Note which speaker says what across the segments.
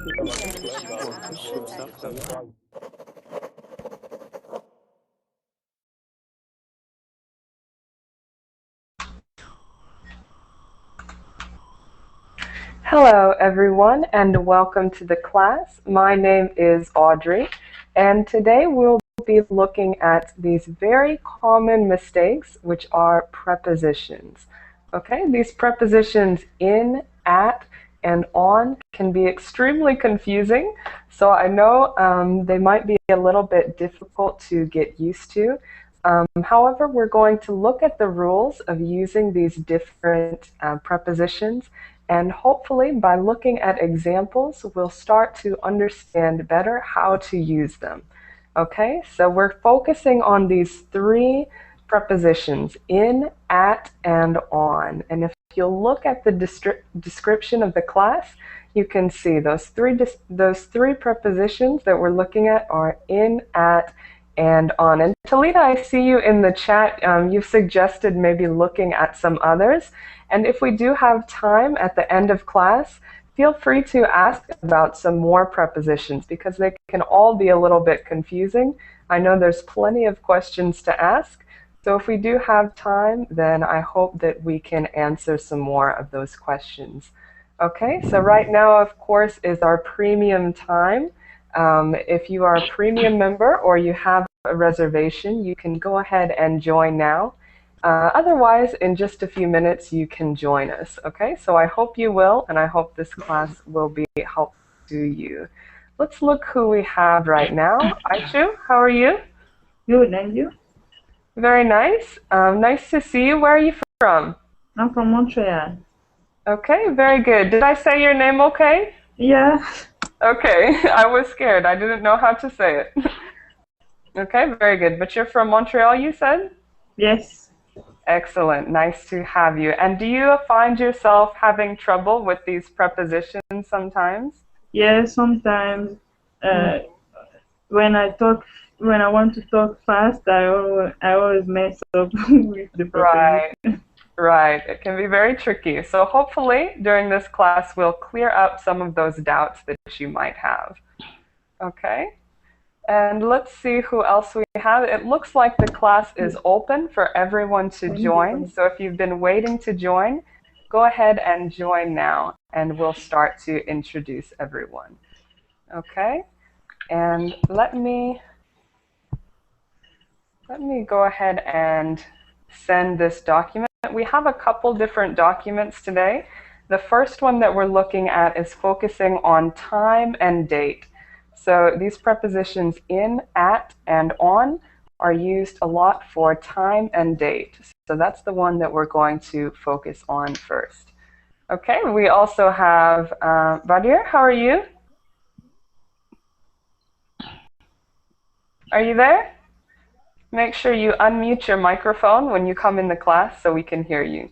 Speaker 1: Hello everyone and welcome to the class. My name is Audrey and today we'll be looking at these very common mistakes which are prepositions. Okay, these prepositions in, at, and on can be extremely confusing, so I know they might be a little bit difficult to get used to. However, we're going to look at the rules of using these different prepositions, and hopefully by looking at examples, we'll start to understand better how to use them. Okay, so we're focusing on these three prepositions, in, at, and on. And if you'll look at the description of the class, you can see those three prepositions that we're looking at are in, at, and on. And Talita, I see you in the chat. You've suggested maybe looking at some others. And if we do have time at the end of class, feel free to ask about some more prepositions because they can all be a little bit confusing. I know there's plenty of questions to ask. So if we do have time, then I hope that we can answer some more of those questions. Okay, so right now, of course, is our premium time. If you are a premium member or you have a reservation, you can go ahead and join now. Otherwise, in just a few minutes, you can join us. Okay, so I hope you will, and I hope this class will be helpful to you. Let's look who we have right now. Aichu, how are you?
Speaker 2: Good, and you?
Speaker 1: Very nice. Nice to see you. Where are you from?
Speaker 2: I'm from Montreal.
Speaker 1: Okay, very good. Did I say your name okay?
Speaker 2: Yeah.
Speaker 1: Okay, I was scared. I didn't know how to say it. Okay, very good. But you're from Montreal, you said?
Speaker 2: Yes.
Speaker 1: Excellent. Nice to have you. And do you find yourself having trouble with these prepositions sometimes?
Speaker 2: Yeah, sometimes when I want to talk fast, I always mess up with the preposition.
Speaker 1: Right. It can be very tricky. So hopefully during this class we'll clear up some of those doubts that you might have. Okay. And let's see who else we have. It looks like the class is open for everyone to join. So if you've been waiting to join, go ahead and join now and we'll start to introduce everyone. Okay. And let me go ahead and send this document. We have a couple different documents today. The first one that we're looking at is focusing on time and date. So these prepositions in, at, and on are used a lot for time and date. So that's the one that we're going to focus on first. Okay, we also have Vadir, how are you? Are you there? Make sure you unmute your microphone when you come in the class so we can hear you.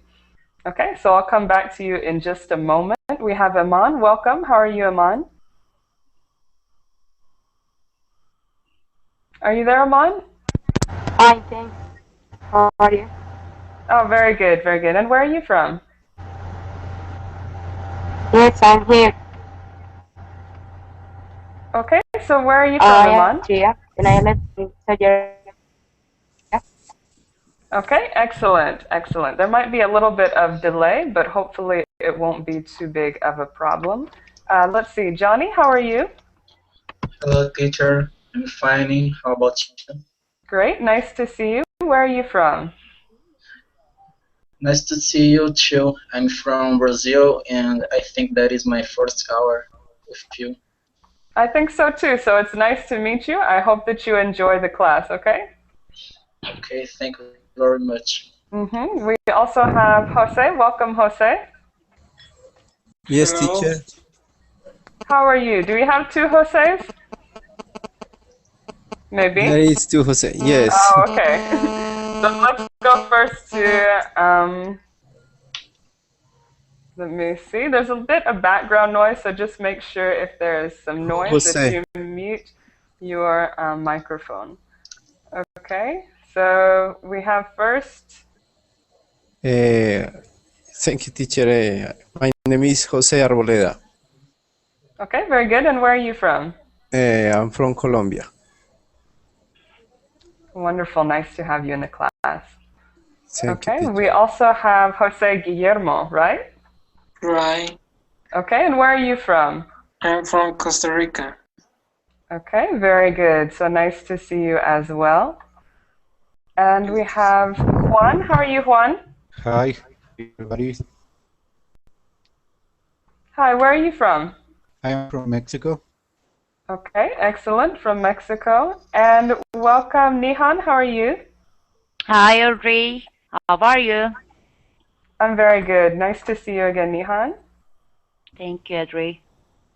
Speaker 1: Okay, so I'll come back to you in just a moment. We have Iman. Welcome. How are you, Iman? Are you there, Iman?
Speaker 3: Fine, thanks. How are you?
Speaker 1: Oh, very good, very good. And where are you from?
Speaker 3: Yes, I'm here.
Speaker 1: Okay, so where are you from, Iman?
Speaker 3: Austria, and I live in Nigeria.
Speaker 1: Okay, excellent, excellent. There might be a little bit of delay, but hopefully it won't be too big of a problem. Let's see, Johnny, how are you?
Speaker 4: Hello, teacher. I'm fine. How about you?
Speaker 1: Great, nice to see you. Where are you from?
Speaker 4: Nice to see you too. I'm from Brazil, and I think that is my first hour with you.
Speaker 1: I think so too, so it's nice to meet you. I hope that you enjoy the class, okay?
Speaker 4: Okay, thank you very much.
Speaker 1: We also have Jose. Welcome, Jose.
Speaker 5: Yes, teacher.
Speaker 1: How are you? Do we have two Joses? Maybe?
Speaker 5: There is two Jose, yes.
Speaker 1: Oh, okay. So let's go first to, let me see. There's a bit of background noise, so just make sure if there's some noise
Speaker 5: Jose.
Speaker 1: that you mute your microphone. Okay, so we have first.
Speaker 5: Thank you, teacher. My name is Jose Arboleda.
Speaker 1: Okay, very good. And where are you from?
Speaker 5: I'm from Colombia.
Speaker 1: Wonderful. Nice to have you in the class.
Speaker 5: Thank you,
Speaker 1: Okay, we
Speaker 5: teacher.
Speaker 1: also have Jose Guillermo, right?
Speaker 6: Right.
Speaker 1: Okay, and where are you from?
Speaker 6: I'm from Costa Rica.
Speaker 1: Okay, very good. So nice to see you as well. And we have Juan. How are you, Juan?
Speaker 7: Hi, everybody.
Speaker 1: Hi, where are you from?
Speaker 7: I'm from Mexico.
Speaker 1: Okay, excellent. From Mexico. And welcome, Nihan. How are you?
Speaker 8: Hi, Audrey. How are you?
Speaker 1: I'm very good. Nice to see you again, Nihan.
Speaker 8: Thank you, Audrey.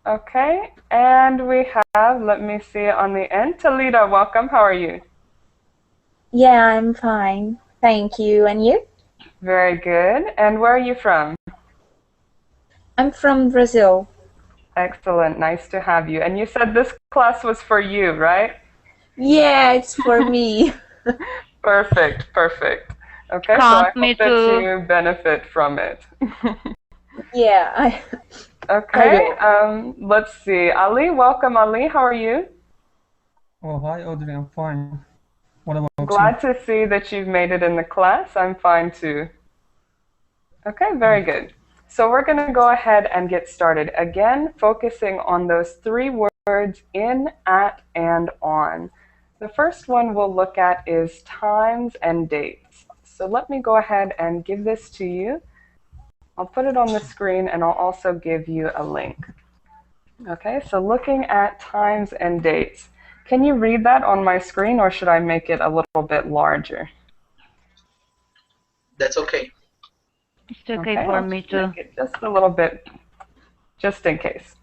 Speaker 1: Okay, and we have, let me see on the end, Talita. Welcome. How are you?
Speaker 9: Yeah, I'm fine. Thank you. And you?
Speaker 1: Very good. And where are you from?
Speaker 9: I'm from Brazil.
Speaker 1: Excellent. Nice to have you. And you said this class was for you, right?
Speaker 9: Yeah, it's for me.
Speaker 1: Perfect, perfect. Okay, so I
Speaker 8: Count me
Speaker 1: hope that
Speaker 8: too.
Speaker 1: you benefit from it.
Speaker 9: Yeah, I
Speaker 1: Okay,
Speaker 9: will.
Speaker 1: let's see. Ali, welcome, Ali. How are you?
Speaker 10: Oh, hi, Audrey. I'm fine. What about you?
Speaker 1: Glad to see that you've made it in the class. I'm fine too. Okay, very good. So we're going to go ahead and get started. Again, focusing on those three words in, at, and on. The first one we'll look at is times and dates. So let me go ahead and give this to you. I'll put it on the screen and I'll also give you a link. Okay, so looking at times and dates. Can you read that on my screen or should I make it a little bit larger?
Speaker 4: That's okay.
Speaker 8: It's okay
Speaker 1: Okay,
Speaker 8: for
Speaker 1: I'll
Speaker 8: me
Speaker 1: just
Speaker 8: too.
Speaker 1: make it just a little bit, just in case.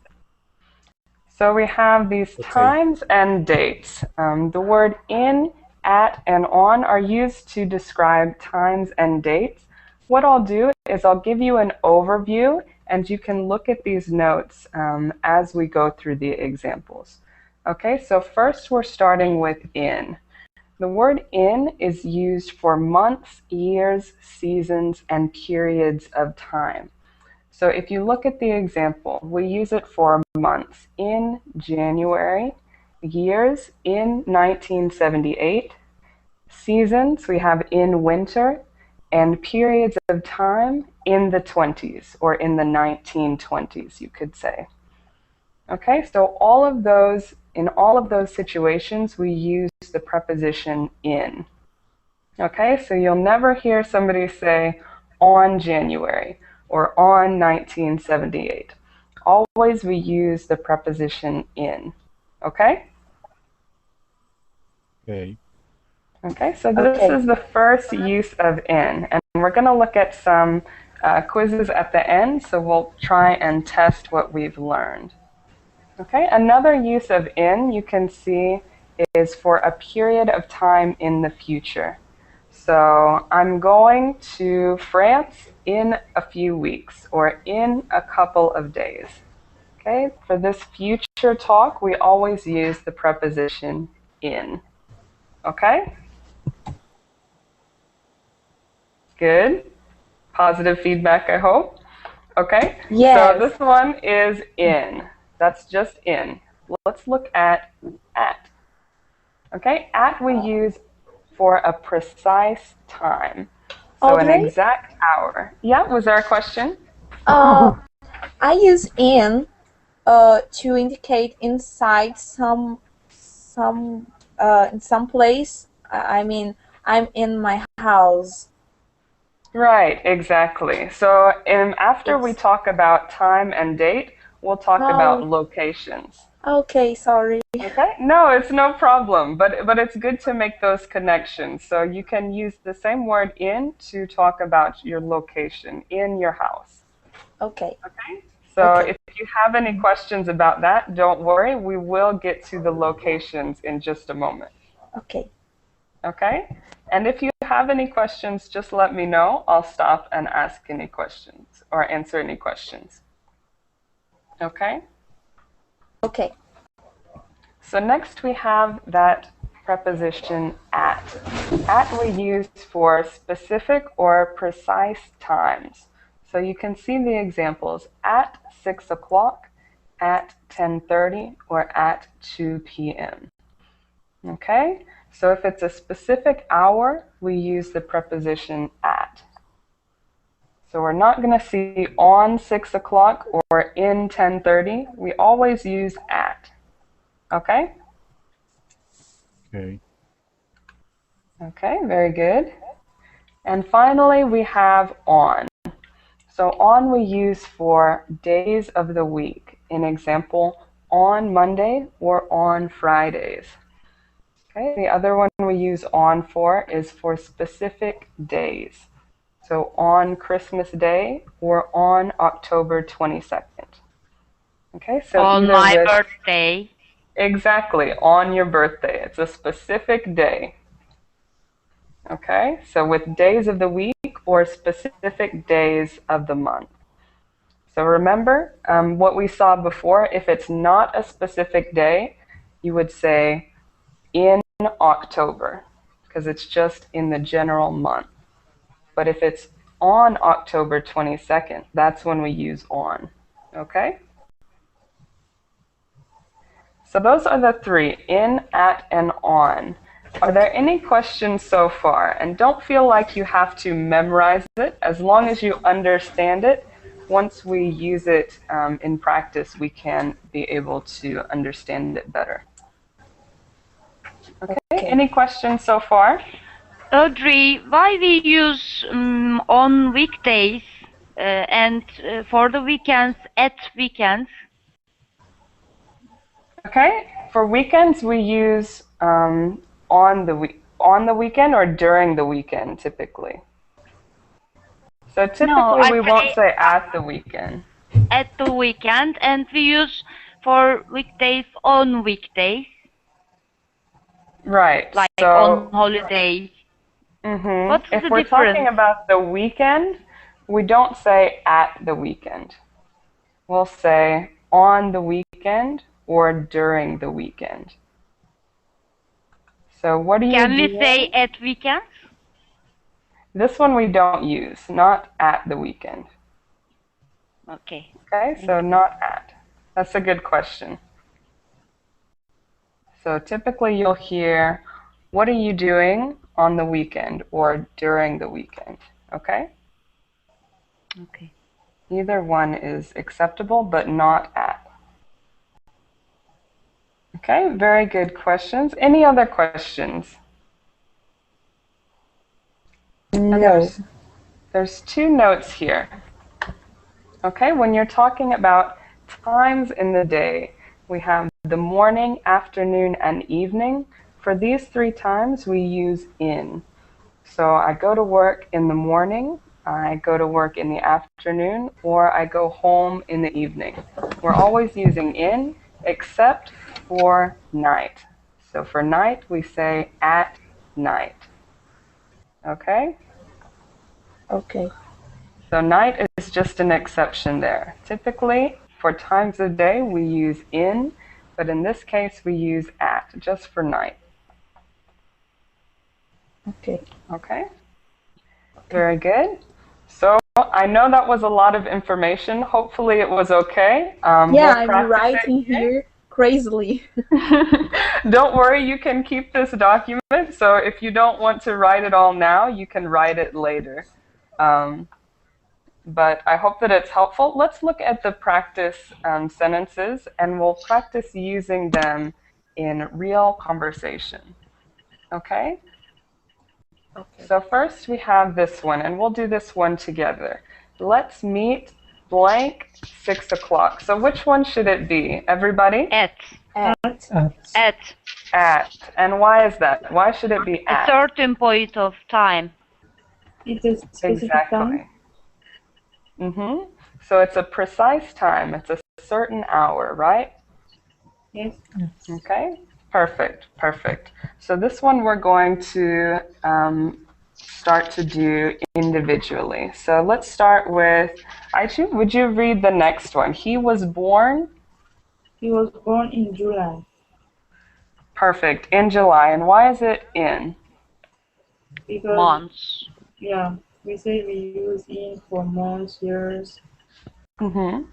Speaker 1: So we have these
Speaker 5: Okay.
Speaker 1: times and dates. The word in, at, and on are used to describe times and dates. What I'll do is I'll give you an overview and you can look at these notes as we go through the examples. Okay, so first we're starting with in. The word in is used for months, years, seasons, and periods of time. So if you look at the example, we use it for months in January, years in 1978, seasons we have in winter, and periods of time in the 20s or in the 1920s, you could say. Okay, so in all of those situations, we use the preposition in. Okay, so you'll never hear somebody say on January or on 1978. Always we use the preposition in. Okay?
Speaker 7: Okay.
Speaker 1: Okay, so this
Speaker 9: Okay.
Speaker 1: is the first use of in, and we're going to look at some quizzes at the end, so we'll try and test what we've learned. Okay, another use of in you can see is for a period of time in the future. So I'm going to France in a few weeks or in a couple of days. Okay, for this future talk, we always use the preposition in. Okay? Good. Positive feedback, I hope. Okay, so
Speaker 9: Yes.
Speaker 1: this one is in. That's just in. Let's look at. Okay, at we use for a precise time. So an
Speaker 9: Audrey,
Speaker 1: exact hour. Yeah, was there a question?
Speaker 9: I use in to indicate inside in some place. I mean, I'm in my house.
Speaker 1: Right, exactly. So after we
Speaker 9: Yes.
Speaker 1: talk about time and date, we'll talk about
Speaker 9: Oh,
Speaker 1: locations.
Speaker 9: okay, sorry.
Speaker 1: Okay? No, it's no problem, but it's good to make those connections. So you can use the same word in to talk about your location in your house.
Speaker 9: Okay.
Speaker 1: Okay? So
Speaker 9: Okay.
Speaker 1: if you have any questions about that, don't worry, we will get to the locations in just a moment.
Speaker 9: Okay.
Speaker 1: Okay? And if you have any questions, just let me know. I'll stop and ask any questions or answer any questions. Okay?
Speaker 9: Okay.
Speaker 1: So next we have that preposition at. At we use for specific or precise times. So you can see the examples at 6 o'clock, at 10:30, or at 2 p.m. Okay? So if it's a specific hour, we use the preposition at. So we're not going to see on 6 o'clock or in 10:30. We always use at. Okay?
Speaker 7: Okay.
Speaker 1: Okay, very good. And finally, we have on. So on we use for days of the week. In example, on Monday or on Fridays. Okay, the other one we use on for is for specific days. So on Christmas Day or on October 22nd. Okay, so
Speaker 8: On
Speaker 1: either
Speaker 8: my
Speaker 1: with
Speaker 8: birthday.
Speaker 1: exactly on your birthday. It's a specific day. Okay, so with days of the week or specific days of the month. So remember what we saw before. If it's not a specific day, you would say in October, because it's just in the general month. But if it's on October 22nd, that's when we use on. Okay? So those are the three, in, at, and on. Are there any questions so far? And don't feel like you have to memorize it. As long as you understand it, once we use it in practice, we can be able to understand it better. Okay, any questions so far?
Speaker 8: Audrey, why we use on weekdays and for the weekends at weekends?
Speaker 1: Okay, for weekends we use on the weekend or during the weekend typically. So typically we won't say at the weekend.
Speaker 8: At the weekend, and we use for weekdays on weekdays.
Speaker 1: Right.
Speaker 8: Like
Speaker 1: so,
Speaker 8: on holiday. What's
Speaker 1: if
Speaker 8: the
Speaker 1: we're
Speaker 8: difference?
Speaker 1: talking about the weekend, we don't say at the weekend. We'll say on the weekend or during the weekend. So what do you do?
Speaker 8: Can we say at weekends?
Speaker 1: This one we don't use, not at the weekend.
Speaker 8: Okay.
Speaker 1: Okay, so not at. That's a good question. So typically you'll hear, what are you doing on the weekend or during the weekend? Okay?
Speaker 8: Okay.
Speaker 1: Either one is acceptable, but not at. Okay, very good questions. Any other questions?
Speaker 9: No.
Speaker 1: There's two notes here. Okay, when you're talking about times in the day, we have the morning, afternoon, and evening. For these three times, we use in. So I go to work in the morning, I go to work in the afternoon, or I go home in the evening. We're always using in, except for night. So for night, we say at night. Okay?
Speaker 9: Okay.
Speaker 1: So night is just an exception there. Typically, for times of day, we use in, but in this case, we use at, just for night.
Speaker 9: Okay.
Speaker 1: Okay? Very good. So I know that was a lot of information. Hopefully it was okay.
Speaker 9: Yeah, I'm writing here crazily.
Speaker 1: Don't worry, you can keep this document. So if you don't want to write it all now, you can write it later. But I hope that it's helpful. Let's look at the practice sentences, and we'll practice using them in real conversation. Okay?
Speaker 9: Okay.
Speaker 1: So first we have this one, and we'll do this one together. Let's meet blank 6 o'clock. So which one should it be? Everybody?
Speaker 8: At.
Speaker 1: At. And why is that? Why should it be at?
Speaker 8: A certain point of time.
Speaker 2: It's a specific time.
Speaker 1: Mm-hmm. So it's a precise time. It's a certain hour, right?
Speaker 2: Yes.
Speaker 1: Okay. Perfect. Perfect. So this one we're going to start to do individually. So let's start with Aichi. Would you read the next one? He was born?
Speaker 2: He was born in July.
Speaker 1: Perfect. In July. And why is it in?
Speaker 2: Because,
Speaker 8: months.
Speaker 2: Yeah, we say we use in for months, years.
Speaker 1: Mm-hmm.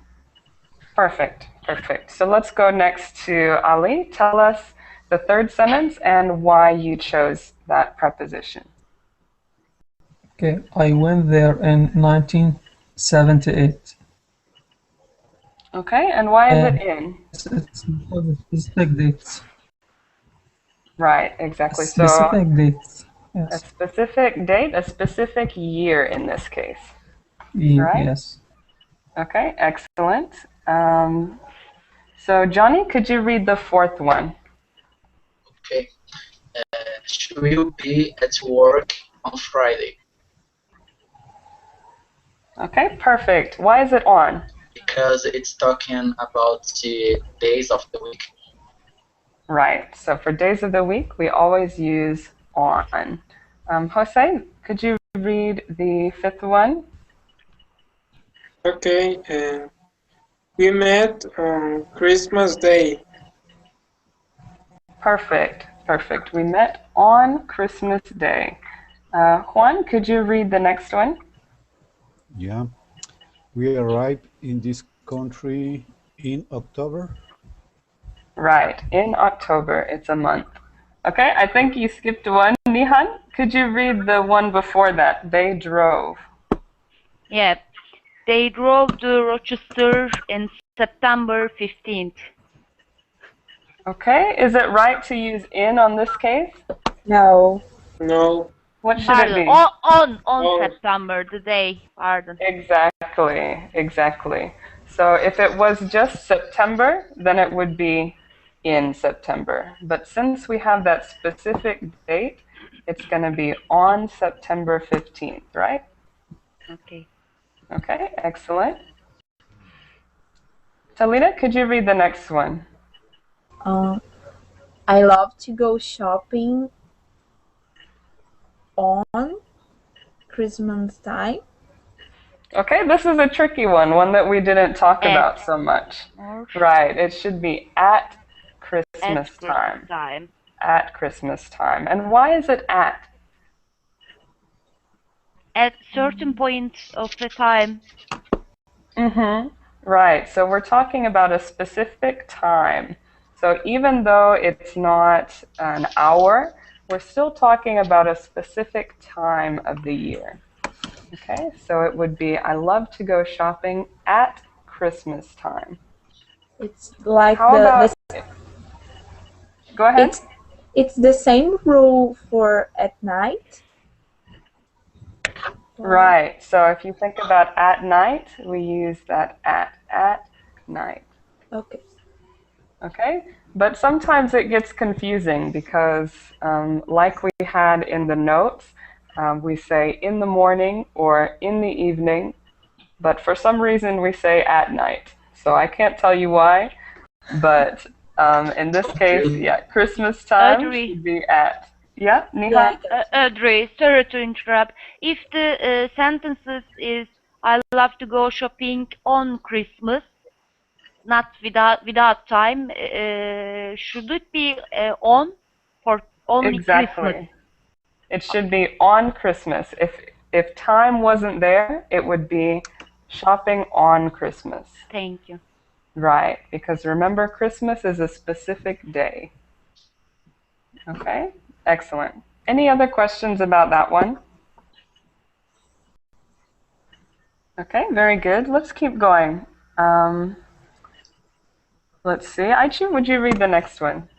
Speaker 1: Perfect, perfect. So let's go next to Ali. Tell us the third sentence and why you chose that preposition.
Speaker 10: Okay, I went there in 1978.
Speaker 1: Okay, and why is it in?
Speaker 10: It's because of specific dates.
Speaker 1: Right, exactly. So
Speaker 10: Specific dates.
Speaker 1: a
Speaker 10: Yes.
Speaker 1: specific date, a specific year in this case. Right?
Speaker 10: Yes.
Speaker 1: Okay, excellent. So Johnny, could you read the fourth one?
Speaker 4: Okay. She will be at work on Friday
Speaker 1: Okay, perfect. Why is it on?
Speaker 4: because it's talking about the days of the week.
Speaker 1: Right. So for days of the week, we always use on. Jose, could you read the fifth one?
Speaker 6: Okay. We met on Christmas Day.
Speaker 1: Perfect. Perfect. We met on Christmas Day. Juan, could you read the next one?
Speaker 7: Yeah. We arrived in this country in October.
Speaker 1: Right. In October. It's a month. Okay, I think you skipped one. Nihan, could you read the one before that? They drove.
Speaker 8: Yeah. They drove to Rochester in September 15th.
Speaker 1: Okay, is it right to use in on this case?
Speaker 9: No.
Speaker 6: No.
Speaker 1: What should
Speaker 8: Pardon.
Speaker 1: it be?
Speaker 8: On September, the day. Pardon.
Speaker 1: Exactly, exactly. So if it was just September, then it would be in September. But since we have that specific date, it's going to be on September 15th, right?
Speaker 8: Okay.
Speaker 1: Okay, excellent. Talita, could you read the next one?
Speaker 9: I love to go shopping on Christmas time.
Speaker 1: Okay, this is a tricky one that we didn't talk about so much. Right, it should be at Christmas time. At Christmas time. And why is it at?
Speaker 8: At certain points of the time.
Speaker 1: Mm-hmm. Right, so we're talking about a specific time. So even though it's not an hour, we're still talking about a specific time of the year. Okay, so it would be, I love to go shopping at Christmas time.
Speaker 9: It's like
Speaker 1: How about, go ahead.
Speaker 9: It's the same rule for at night.
Speaker 1: Right, so if you think about at night, we use that at night.
Speaker 9: Okay.
Speaker 1: Okay, but sometimes it gets confusing because like we had in the notes, we say in the morning or in the evening, but for some reason we say at night. So I can't tell you why, but in this case, yeah, Christmas time
Speaker 8: Audrey.
Speaker 1: should be at. Yeah, Nihan?
Speaker 8: Audrey, sorry to interrupt. If the sentences is I love to go shopping on Christmas, not without time, should it be on for only
Speaker 1: Exactly.
Speaker 8: Christmas?
Speaker 1: It should be on Christmas. If time wasn't there, it would be shopping on Christmas.
Speaker 8: Thank you.
Speaker 1: Right, because remember, Christmas is a specific day. Okay, excellent. Any other questions about that one? Okay, very good. Let's keep going. Let's see. Aichi, would you read the next one?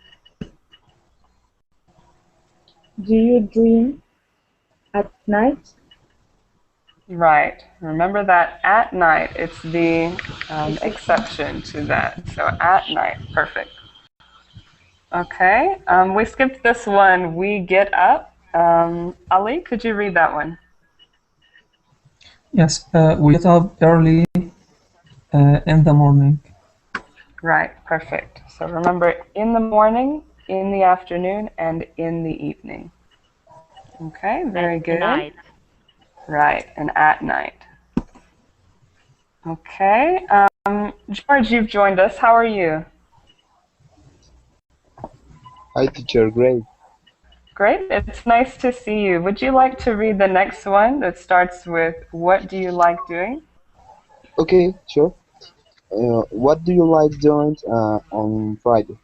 Speaker 2: Do you dream at night?
Speaker 1: Right. Remember that at night, it's the exception to that. So at night, perfect. Okay, we skipped this one. We get up. Ali, could you read that one?
Speaker 10: Yes. We get up early in the morning.
Speaker 1: Right, perfect. So remember, in the morning, in the afternoon, and in the evening. Okay, very good.
Speaker 8: Night.
Speaker 1: Right, and at night. Okay, George, you've joined us. How are you?
Speaker 11: Hi, teacher. Great.
Speaker 1: Great, it's nice to see you. Would you like to read the next one that starts with, what do you like doing?
Speaker 11: Okay, sure. What do you like doing on Friday?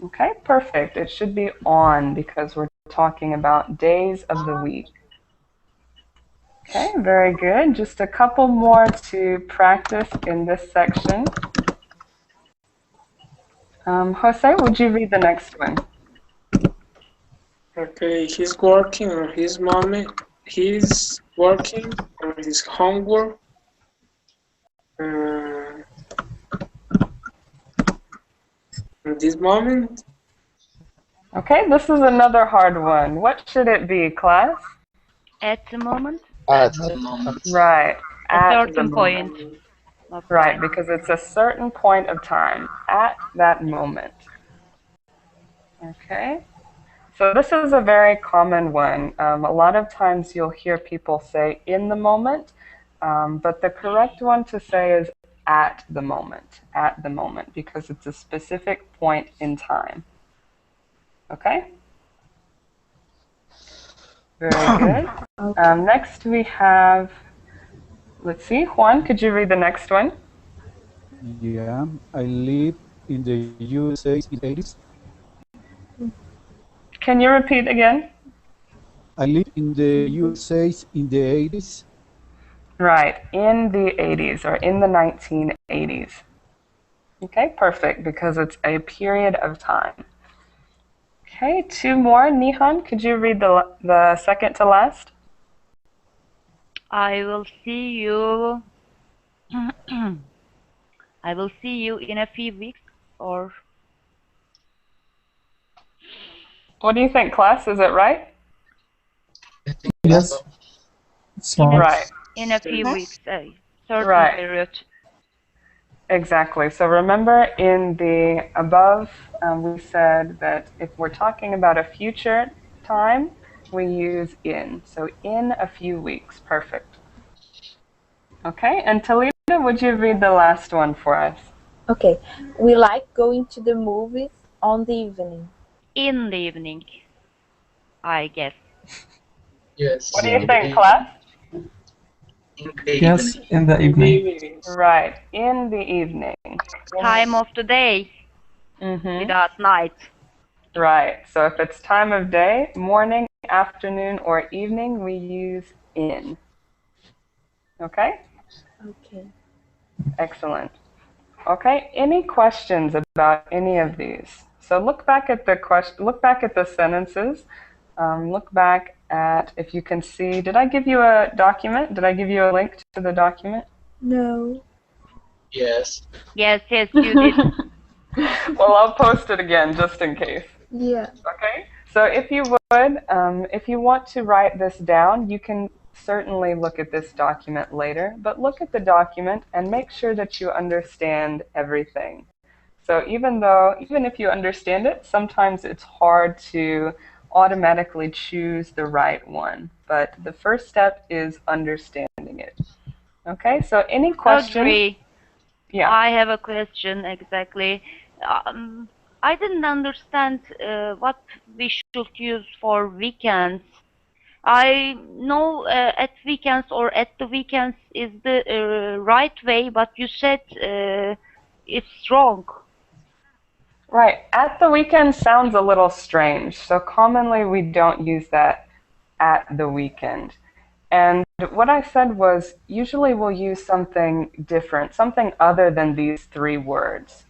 Speaker 1: Okay, perfect. It should be on because we're talking about days of the week. Okay, very good. Just a couple more to practice in this section. Jose, would you read the next one?
Speaker 6: Okay, he's working on his moment. He's working on his homework. Uh, in this moment,
Speaker 1: Okay, this is another hard one. What should it be, class?
Speaker 8: At the moment?
Speaker 11: At
Speaker 4: the moment.
Speaker 1: Right,
Speaker 8: A
Speaker 1: at the
Speaker 8: certain point.
Speaker 1: moment.
Speaker 8: Okay.
Speaker 1: Right, because it's a certain point of time, at that moment. Okay, so this is a very common one. A lot of times you'll hear people say in the moment, but the correct one to say is at the moment, because it's a specific point in time. Okay? Very good. Next we have, let's see, Juan, could you read the next one?
Speaker 7: Yeah, I live in the USA in the 80s.
Speaker 1: Can you repeat again?
Speaker 7: I lived in the USA in the 80s.
Speaker 1: Right, in the 80s or in the 1980s. Okay, perfect, because it's a period of time. Okay, two more. Nihan, could you read the second to last?
Speaker 8: I will see you. I will see you in a few weeks, or
Speaker 1: What do you think, class? Is it right?
Speaker 4: I think
Speaker 10: Yes,
Speaker 4: so.
Speaker 10: it's
Speaker 8: in a,
Speaker 10: right.
Speaker 1: Right,
Speaker 8: in a few weeks, a certain
Speaker 1: right,
Speaker 8: period.
Speaker 1: exactly. So remember in the above, we said that if we're talking about a future time, we use in. So in a few weeks, perfect. Okay, and Talita, would you read the last one for us?
Speaker 9: Okay. We like going to the movies on the evening.
Speaker 8: In the evening, I guess.
Speaker 4: Yes,
Speaker 1: What do
Speaker 7: Yeah.
Speaker 1: you think, class?
Speaker 4: in the
Speaker 10: Yes,
Speaker 4: evening.
Speaker 10: in the
Speaker 6: in the
Speaker 10: evening.
Speaker 6: evenings.
Speaker 1: Right, in the evening.
Speaker 8: Time of the day,
Speaker 1: Mm-hmm.
Speaker 8: without night.
Speaker 1: Right, so if it's time of day, morning, afternoon, or evening, we use in. Okay?
Speaker 9: Okay.
Speaker 1: Excellent. Okay, any questions about any of these? So look back at the sentences. Look back at if you can see. Did I give you a document? Did I give you a link to the document?
Speaker 9: No.
Speaker 4: Yes.
Speaker 8: Yes, you did.
Speaker 1: Well, I'll post it again just in case.
Speaker 9: Yeah.
Speaker 1: Okay. So if you would, if you want to write this down, you can certainly look at this document later, but look at the document and make sure that you understand everything. So even if you understand it, sometimes it's hard to automatically choose the right one. But the first step is understanding it. Okay, so any questions?
Speaker 8: Audrey,
Speaker 1: Yeah.
Speaker 8: I have a question exactly. I didn't understand what we should use for weekends. I know at weekends or at the weekends is the right way, but you said it's wrong.
Speaker 1: Right. At the weekend sounds a little strange. So commonly we don't use that at the weekend. And what I said was usually we'll use something different, something other than these three words.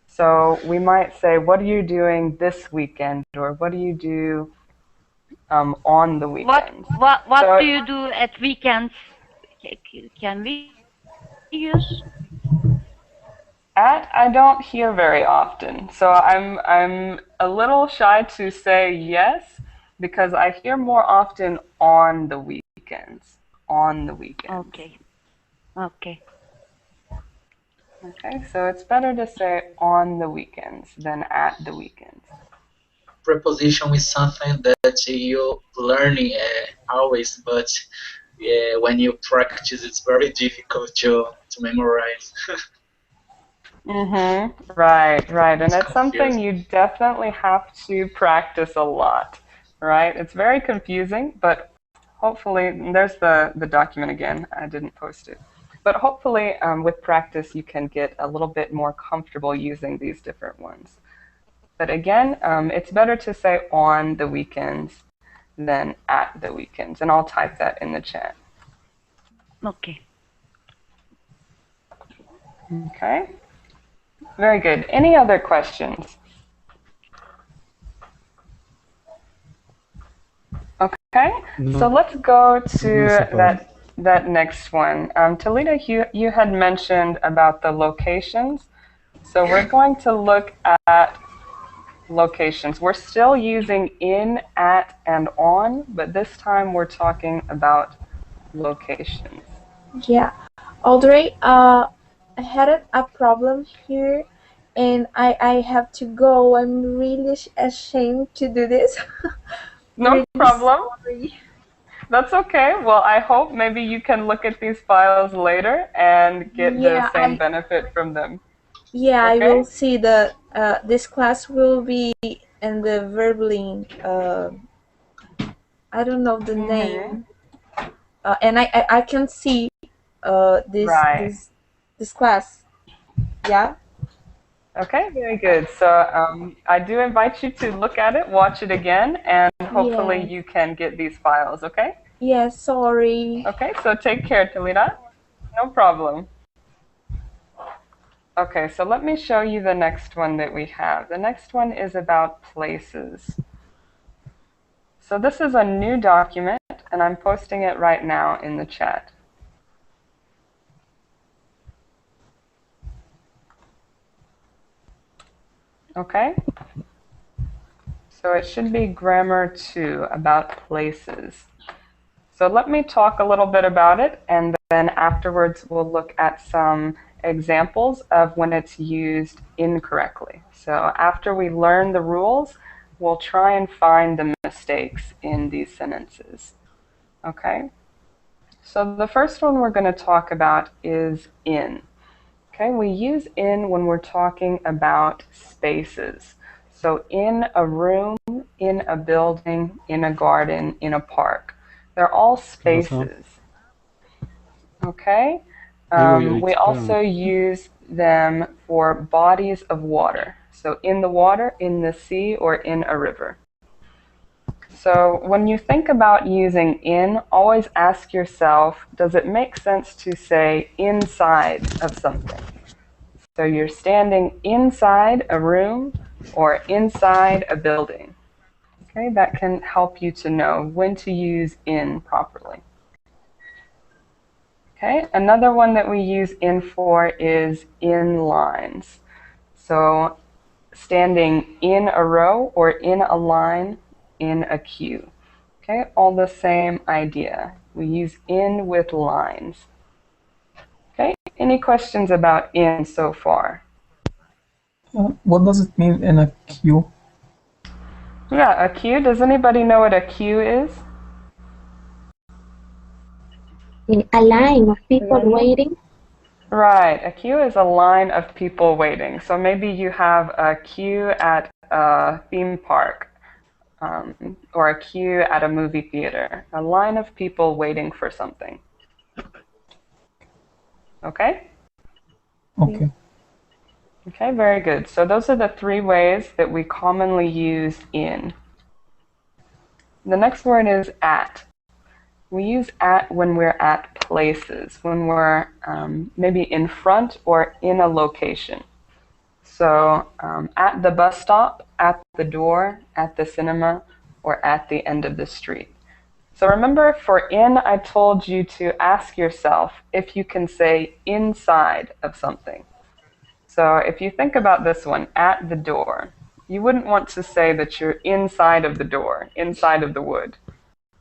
Speaker 1: So we might say, what are you doing this weekend? Or what do you do on the
Speaker 8: What
Speaker 1: weekends?
Speaker 8: what
Speaker 1: So
Speaker 8: do you do at weekends? Can we use?
Speaker 1: at I don't hear very often. So I'm a little shy to say yes because I hear more often on the weekends. On the weekends.
Speaker 8: Okay. Okay.
Speaker 1: Okay, so it's better to say on the weekends than at the weekends.
Speaker 4: Preposition is something that you learning always, but when you practice, it's very difficult to memorize.
Speaker 1: Right, right. And
Speaker 4: It's
Speaker 1: it's something
Speaker 4: confusing.
Speaker 1: you definitely have to practice a lot, right? It's very confusing, but hopefully, there's the document again. I didn't post it. but hopefully with practice you can get a little bit more comfortable using these different ones. But again, it's better to say on the weekends than at the weekends, and I'll type that in the chat.
Speaker 8: Okay.
Speaker 1: Okay. Very good. Any other questions? Okay.
Speaker 7: No,
Speaker 1: So let's go
Speaker 7: no,
Speaker 1: to that next one. Talita, you had mentioned about the locations. So we're going to look at locations. We're still using in, at, and on, but this time we're talking about locations.
Speaker 9: Yeah. Audrey, I had a problem here and I have to go. I'm really ashamed to do this.
Speaker 1: No
Speaker 9: Really
Speaker 1: problem.
Speaker 9: sorry.
Speaker 1: That's okay. Well, I hope maybe you can look at these files later and get the
Speaker 9: Yeah,
Speaker 1: same benefit from them.
Speaker 9: I
Speaker 1: Okay?
Speaker 9: will see the this class will be in the Verbling. I don't know the name. And I can see this
Speaker 1: Right.
Speaker 9: this class. Yeah.
Speaker 1: Okay, very good. So I do invite you to look at it, watch it again, and hopefully
Speaker 9: Yes.
Speaker 1: you can get these files, okay?
Speaker 9: Yes, sorry.
Speaker 1: Okay, so take care, Talita. No problem. Okay, so let me show you the next one that we have. The next one is about places. So this is a new document, and I'm posting it right now in the chat. Okay? So it should be grammar 2 about places. So let me talk a little bit about it, and then afterwards we'll look at some examples of when it's used incorrectly. So after we learn the rules, we'll try and find the mistakes in these sentences. Okay? So the first one we're going to talk about is in. Okay, we use in when we're talking about spaces. So in a room, in a building, in a garden, in a park. They're all spaces. Okay? We also use them for bodies of water. So in the water, in the sea, or in a river. So when you think about using in, always ask yourself, does it make sense to say inside of something? So you're standing inside a room or inside a building. Okay, that can help you to know when to use in properly. Okay, another one that we use in for is in lines. So standing in a row or in a line in a queue. Okay, all the same idea. We use in with lines. Okay, any questions about in so far?
Speaker 10: What does it mean in a queue?
Speaker 1: Yeah, a queue. Does anybody know what a queue is?
Speaker 3: A line of people waiting.
Speaker 1: Right, a queue is a line of people waiting. So maybe you have a queue at a theme park or a queue at a movie theater. A line of people waiting for something. Okay?
Speaker 10: Okay.
Speaker 1: Okay, very good. So those are the three ways that we commonly use in. The next word is at. We use at when we're at places, when we're maybe in front or in a location. So at the bus stop, at the door, at the cinema, or at the end of the street. So remember, for in, I told you to ask yourself if you can say inside of something. So if you think about this one, at the door, you wouldn't want to say that you're inside of the door, inside of the wood,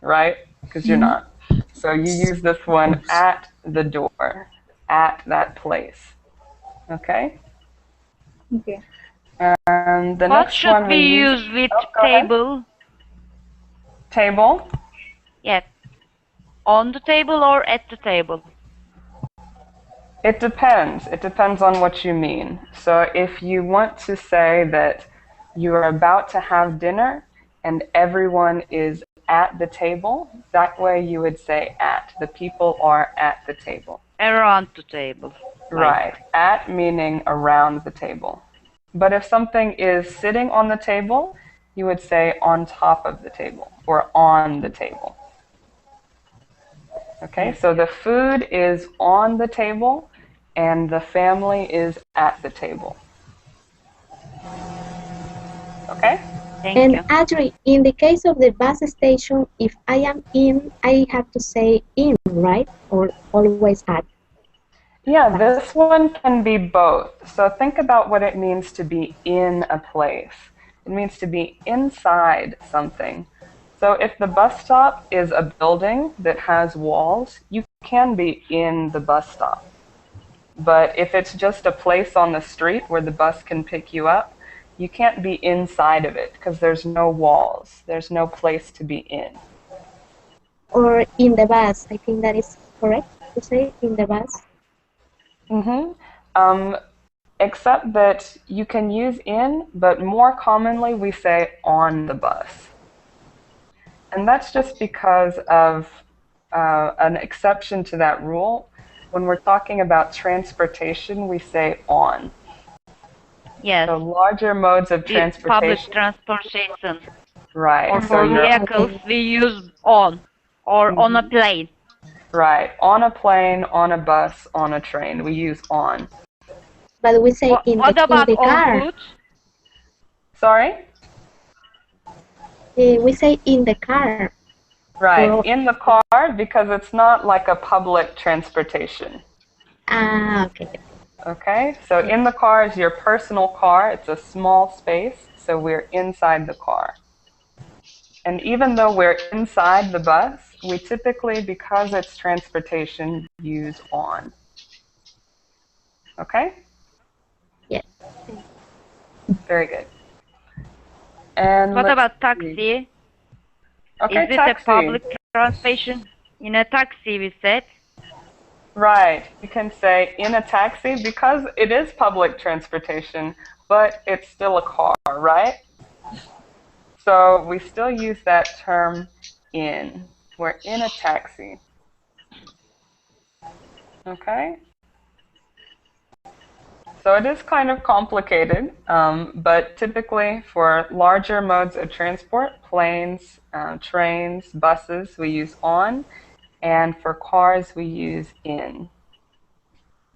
Speaker 1: right? Because you're not. So you use this one at the door, at that place. Okay?
Speaker 9: Okay.
Speaker 1: And the
Speaker 8: What
Speaker 1: next
Speaker 8: should
Speaker 1: one
Speaker 8: we use with table?
Speaker 1: Table?
Speaker 8: Yes. On the table or at the table?
Speaker 1: It depends. It depends on what you mean. So if you want to say that you are about to have dinner and everyone is at the table, that way you would say at. The people are at the table.
Speaker 8: Around the table.
Speaker 1: Right. At meaning around the table. But if something is sitting on the table, you would say on top of the table or on the table. Okay, so the food is on the table and the family is at the table. Okay?
Speaker 3: And Audrey, in the case of the bus station, if I am in, I have to say in, right? Or always at?
Speaker 1: Yeah, this one can be both. So think about what it means to be in a place. It means to be inside something. So if the bus stop is a building that has walls, you can be in the bus stop. But if it's just a place on the street where the bus can pick you up, you can't be inside of it because there's no walls. There's no place to be in.
Speaker 3: Or in the bus. I think that is correct to say in the bus.
Speaker 1: Except that you can use in, but more commonly we say on the bus. And that's just because of an exception to that rule. When we're talking about transportation, we say on.
Speaker 8: Yes.
Speaker 1: So larger modes of transportation.
Speaker 8: Public transportation.
Speaker 1: Right.
Speaker 8: Or
Speaker 1: so
Speaker 8: for vehicles, we use on. Or on a plane.
Speaker 1: Right. On a plane, on a bus, on a train, we use on.
Speaker 3: But we say
Speaker 8: What about
Speaker 3: in the car.
Speaker 8: on foot?
Speaker 1: Sorry?
Speaker 3: We say in the car.
Speaker 1: Right, in the car because it's not like a public transportation.
Speaker 3: Okay.
Speaker 1: Okay, so in the car is your personal car. It's a small space, so we're inside the car. And even though we're inside the bus, we typically, because it's transportation, use on. Okay?
Speaker 3: Yes.
Speaker 1: Very good. And
Speaker 8: what about taxi?
Speaker 1: Okay,
Speaker 8: Is it
Speaker 1: taxi.
Speaker 8: a public transportation? In a taxi, we said.
Speaker 1: Right. You can say in a taxi because it is public transportation, but it's still a car, right? So we still use that term in. We're in a taxi. Okay? So it is kind of complicated, but typically for larger modes of transport, planes, trains, buses, we use on, and for cars, we use in.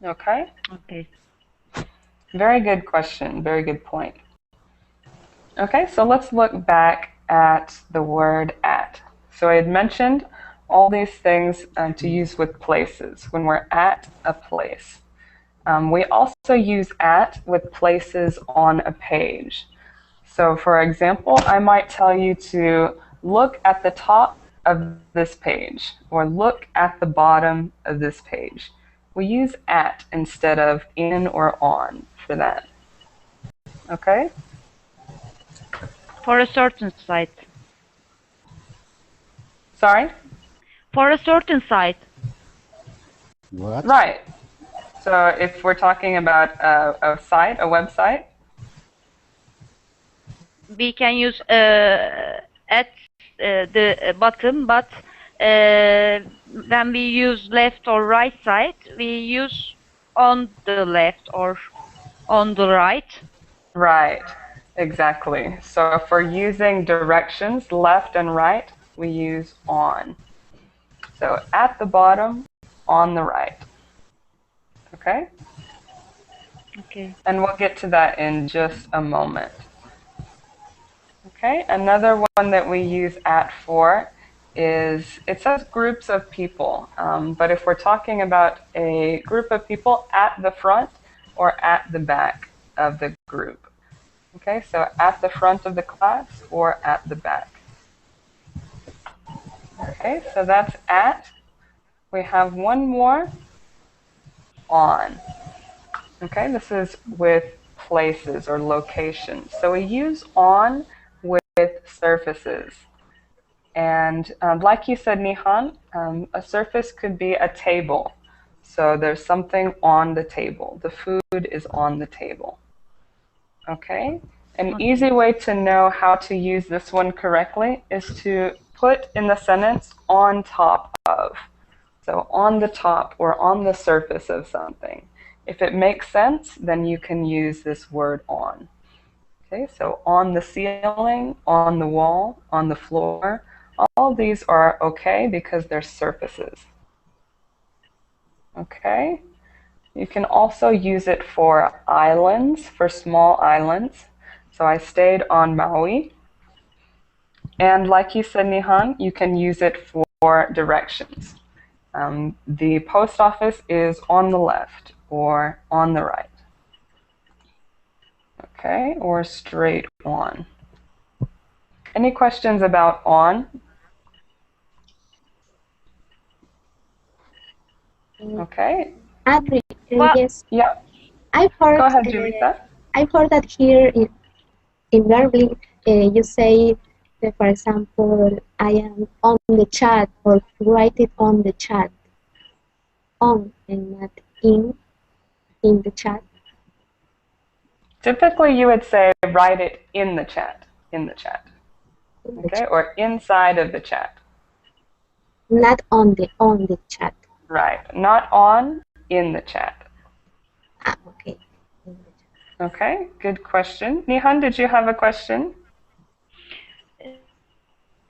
Speaker 1: Okay?
Speaker 8: Okay.
Speaker 1: Very good question, very good point. Okay, so let's look back at the word at. So I had mentioned all these things to use with places when we're at a place. We also use at with places on a page. So for example, I might tell you to look at the top of this page or look at the bottom of this page. We use at instead of in or on for that. Okay?
Speaker 8: For a certain site.
Speaker 1: Sorry?
Speaker 8: For a certain site.
Speaker 7: What?
Speaker 1: Right. So if we're talking about a site, a website,
Speaker 8: we can use at the bottom, but when we use left or right side, we use on the left or on the right.
Speaker 1: Right, exactly. So if we're using directions, left and right, we use on. So at the bottom, on the right. Okay?
Speaker 8: Okay.
Speaker 1: And we'll get to that in just a moment. Okay, another one that we use at for is, it says groups of people, but if we're talking about a group of people at the front or at the back of the group. Okay, so at the front of the class or at the back. Okay, so that's at. We have one more, on. Okay, this is with places or locations. So we use on with surfaces. And like you said, Nihan, a surface could be a table. So there's something on the table. The food is on the table. Okay? An easy way to know how to use this one correctly is to put in the sentence on top of. So on the top or on the surface of something. If it makes sense, then you can use this word on. Okay, so on the ceiling, on the wall, on the floor, all of these are okay because they're surfaces. Okay, you can also use it for islands, for small islands. So I stayed on Maui. And like you said, Nihan, you can use it for directions. The post office is on the left or on the right. Okay, or straight on. Any questions about on? Okay.
Speaker 3: Audrey,
Speaker 8: Well,
Speaker 3: yes,
Speaker 1: Yeah.
Speaker 3: I've
Speaker 1: Go
Speaker 3: heard.
Speaker 1: ahead, Julita.
Speaker 3: I've heard that here in Berlin, you say, for example, I am on the chat, or write it on the chat, on and not in the chat.
Speaker 1: Typically, you would say write it in the chat, okay, or inside of the chat.
Speaker 3: Not on the chat.
Speaker 1: Right, not on, in the chat.
Speaker 3: Ah, okay.
Speaker 1: Okay, good question. Nihan, did you have a question?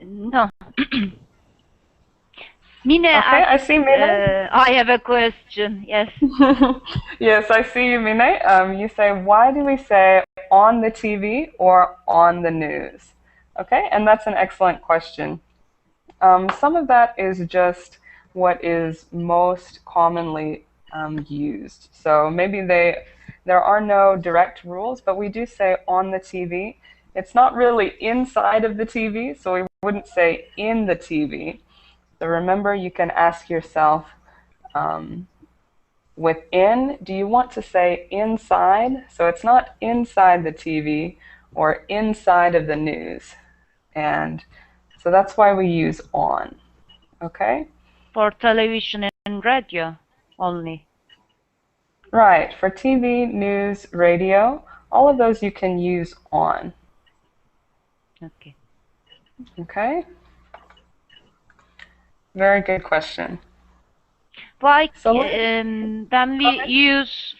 Speaker 8: No. Mine
Speaker 1: Okay, I
Speaker 8: asked,
Speaker 1: see Mine.
Speaker 8: I have a question, yes.
Speaker 1: Yes, I see you, Mine. You say, why do we say on the TV or on the news? Okay, and that's an excellent question. Some of that is just what is most commonly used. So maybe there are no direct rules, but we do say on the TV. It's not really inside of the TV, so we wouldn't say in the TV. So remember, you can ask yourself, within, do you want to say inside? So it's not inside the TV or inside of the news. And so that's why we use on. Okay?
Speaker 8: For television and radio only.
Speaker 1: Right. For TV, news, radio, all of those you can use on.
Speaker 8: Okay.
Speaker 1: Okay? Very good question.
Speaker 8: Like
Speaker 1: So
Speaker 8: when we use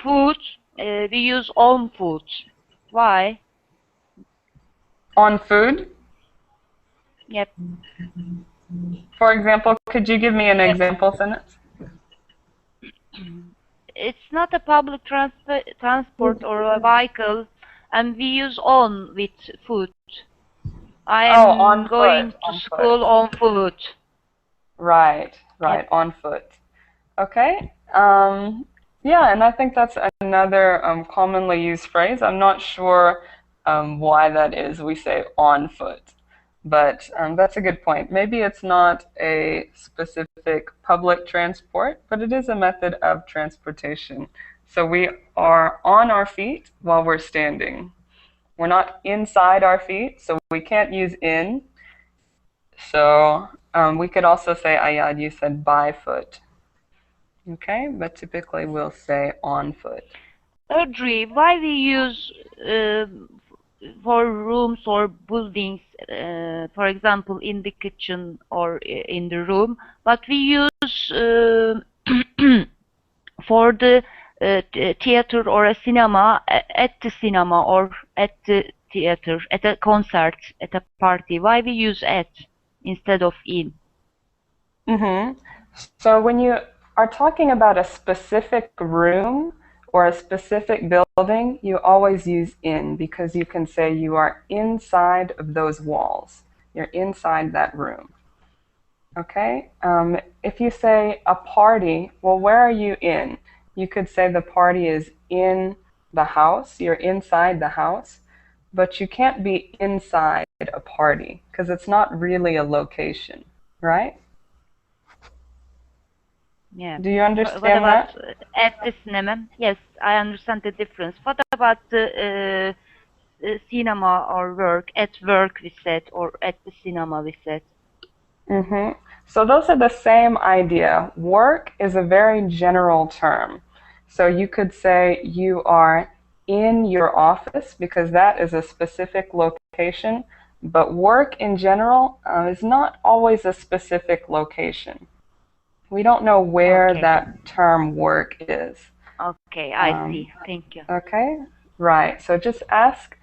Speaker 8: food, we use on food. Why?
Speaker 1: on food,
Speaker 8: Yep.
Speaker 1: for example, could you give me an example sentence?
Speaker 8: It's not a public transport or a vehicle, and we use on with food. I
Speaker 1: Oh,
Speaker 8: am
Speaker 1: on
Speaker 8: going
Speaker 1: foot.
Speaker 8: to
Speaker 1: On
Speaker 8: school
Speaker 1: foot.
Speaker 8: on foot.
Speaker 1: Right.
Speaker 8: Yep.
Speaker 1: On foot. Okay. Yeah, and I think that's another commonly used phrase. I'm not sure why that is. We say on foot, but that's a good point. Maybe it's not a specific public transport, but it is a method of transportation. So we are on our feet while we're standing. We're not inside our feet, so we can't use in. So we could also say, Ayad, you said by foot. Okay, but typically we'll say on foot.
Speaker 8: Audrey, why we use for rooms or buildings, for example, in the kitchen or in the room, but we use for the theater or a cinema, at the cinema or at the theater, at a concert, at a party. Why we use at instead of in?
Speaker 1: So when you are talking about a specific room or a specific building, you always use in because you can say you are inside of those walls. You're inside that room. Okay? If you say a party, well, where are you in? You could say the party is in the house. You're inside the house. But you can't be inside a party because it's not really a location, right?
Speaker 8: Yeah.
Speaker 1: Do you understand
Speaker 8: What about
Speaker 1: that?
Speaker 8: at the cinema? Yes, I understand the difference. What about the cinema or work? At work we said, or at the cinema we said.
Speaker 1: So those are the same idea. Work is a very general term. So you could say you are in your office because that is a specific location, but work in general is not always a specific location. We don't know where
Speaker 8: Okay.
Speaker 1: that term work is.
Speaker 8: Okay, I see. Thank you.
Speaker 1: Okay, right. So just ask,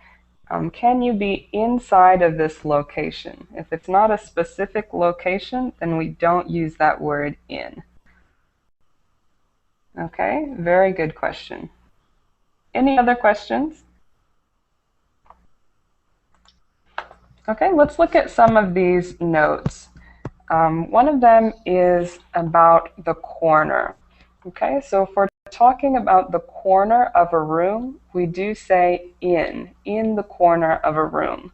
Speaker 1: can you be inside of this location? If it's not a specific location, then we don't use that word in. Okay, very good question. Any other questions? Okay, let's look at some of these notes. One of them is about the corner. Okay, so if we're talking about the corner of a room, we do say in the corner of a room.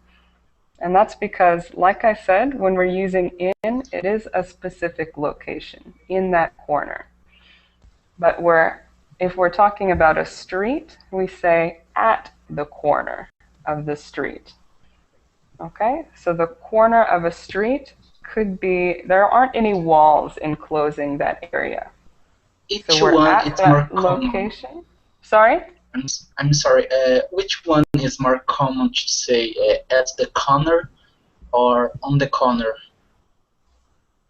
Speaker 1: And that's because, like I said, when we're using in, it is a specific location, in that corner. But if we're talking about a street, we say at the corner of the street. Okay, so the corner of a street could be, there aren't any walls enclosing that area.
Speaker 4: Each
Speaker 1: So we're
Speaker 4: one
Speaker 1: at
Speaker 4: is more
Speaker 1: that
Speaker 4: common.
Speaker 1: location. Sorry?
Speaker 4: I'm sorry. Which one is more common to say, at the corner or on the corner?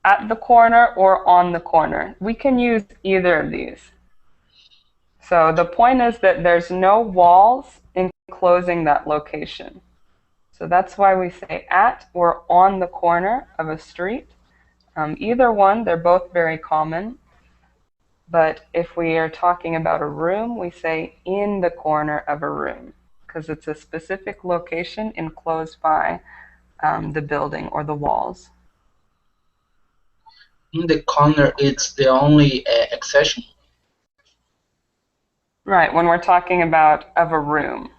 Speaker 1: At the corner or on the corner. We can use either of these. So the point is that there's no walls enclosing that location. So that's why we say at or on the corner of a street. Either one, they're both very common. But if we are talking about a room, we say in the corner of a room because it's a specific location enclosed by the building or the walls.
Speaker 4: In the corner, it's the only exception.
Speaker 1: Right, when we're talking about of a room.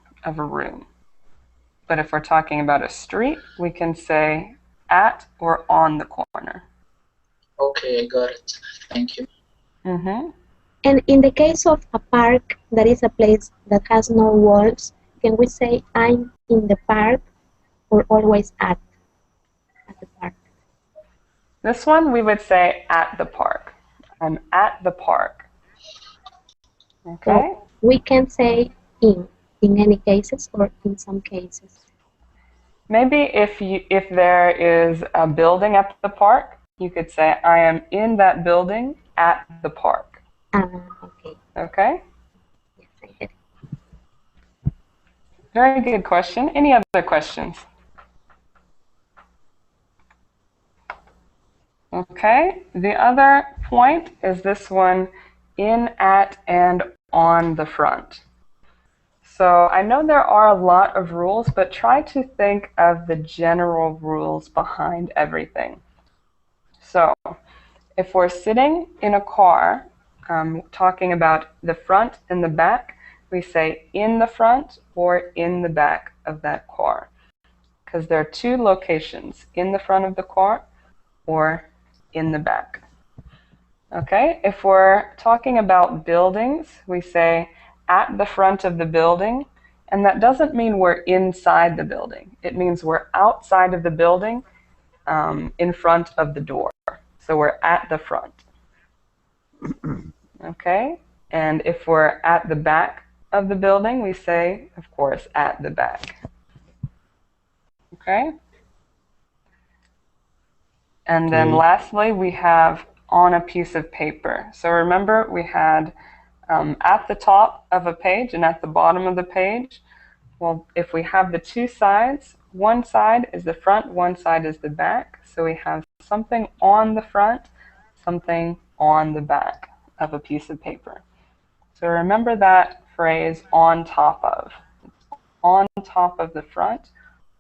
Speaker 1: But if we're talking about a street, we can say at or on the corner.
Speaker 4: Okay, I got it. Thank you.
Speaker 1: Mm-hmm.
Speaker 3: And in the case of a park, that is a place that has no walls, can we say I'm in the park or always at the park?
Speaker 1: This one we would say at the park. I'm at the park. Okay?
Speaker 3: So we can say in any cases or in some cases.
Speaker 1: Maybe if there is a building at the park, you could say I am in that building at the park.
Speaker 3: Okay.
Speaker 1: Okay?
Speaker 3: Yes, I get it.
Speaker 1: Very good question. Any other questions? Okay, the other point is this one, in, at, and on the front. So I know there are a lot of rules, but try to think of the general rules behind everything. So if we're sitting in a car, talking about the front and the back, we say in the front or in the back of that car, because there are two locations, in the front of the car or in the back. Okay, if we're talking about buildings, we say at the front of the building, and that doesn't mean we're inside the building. It means we're outside of the building, in front of the door. So we're at the front. Okay, and if we're at the back of the building, we say, of course, at the back. Okay? And then lastly, we have on a piece of paper. So remember, we had at the top of a page and at the bottom of the page. Well, if we have the two sides, one side is the front, one side is the back. So we have something on the front, something on the back of a piece of paper. So remember that phrase, on top of. On top of the front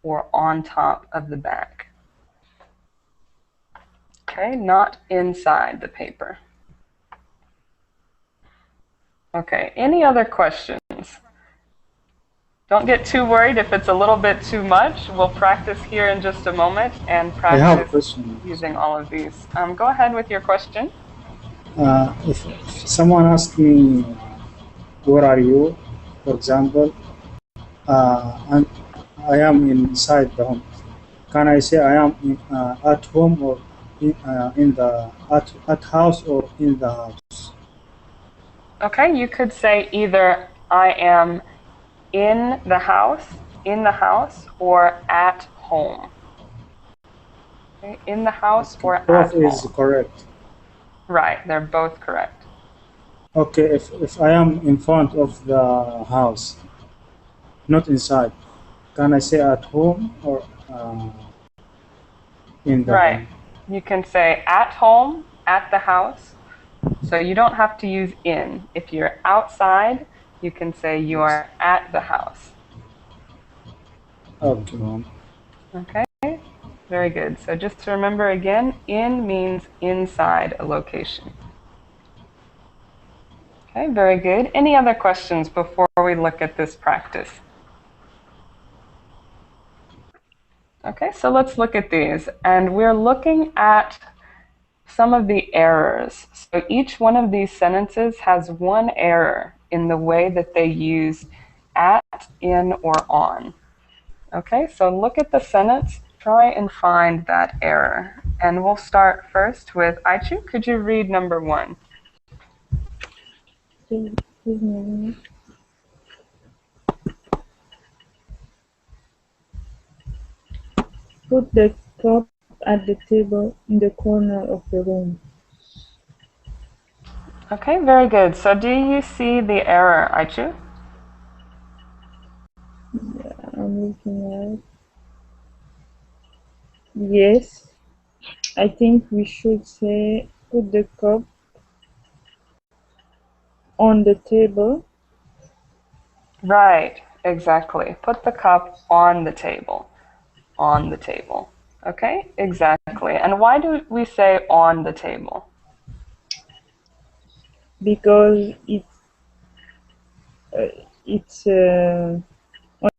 Speaker 1: or on top of the back. Okay, not inside the paper. Okay, any other questions? Don't get too worried if it's a little bit too much. We'll practice here in just a moment and
Speaker 7: I have a
Speaker 1: practice
Speaker 7: question.
Speaker 1: using all of these. Go ahead with your question.
Speaker 7: If someone asks me, where are you? For example, I am inside the home. Can I say I am at home or in the at house or in the house?
Speaker 1: Okay, you could say either I am in the house, or at home. Okay, in the house or at
Speaker 7: Both
Speaker 1: home.
Speaker 7: is correct.
Speaker 1: Right, they're both correct.
Speaker 7: Okay, if I am in front of the house, not inside, can I say at home or in the
Speaker 1: Right.
Speaker 7: home?
Speaker 1: You can say at home, at the house. So you don't have to use in. If you're outside, you can say you
Speaker 7: Yes.
Speaker 1: are at the house.
Speaker 7: Okay, mom.
Speaker 1: Okay? Very good. So just to remember again, in means inside a location. Okay, very good. Any other questions before we look at this practice? Okay, so let's look at these. And we're looking at some of the errors. So each one of these sentences has one error in the way that they use at, in, or on. Okay, so look at the sentence, try and find that error. And we'll start first with Aichu. Could you read number 1?
Speaker 2: Put the cup at the table in the corner of the room.
Speaker 1: Okay, very good. So do you see the error, Aichu?
Speaker 2: I'm looking at. Yes, I think we should say put the cup on the table.
Speaker 1: Right, exactly. Put the cup on the table. On the table. Okay, exactly. And why do we say on the table?
Speaker 2: Because it's on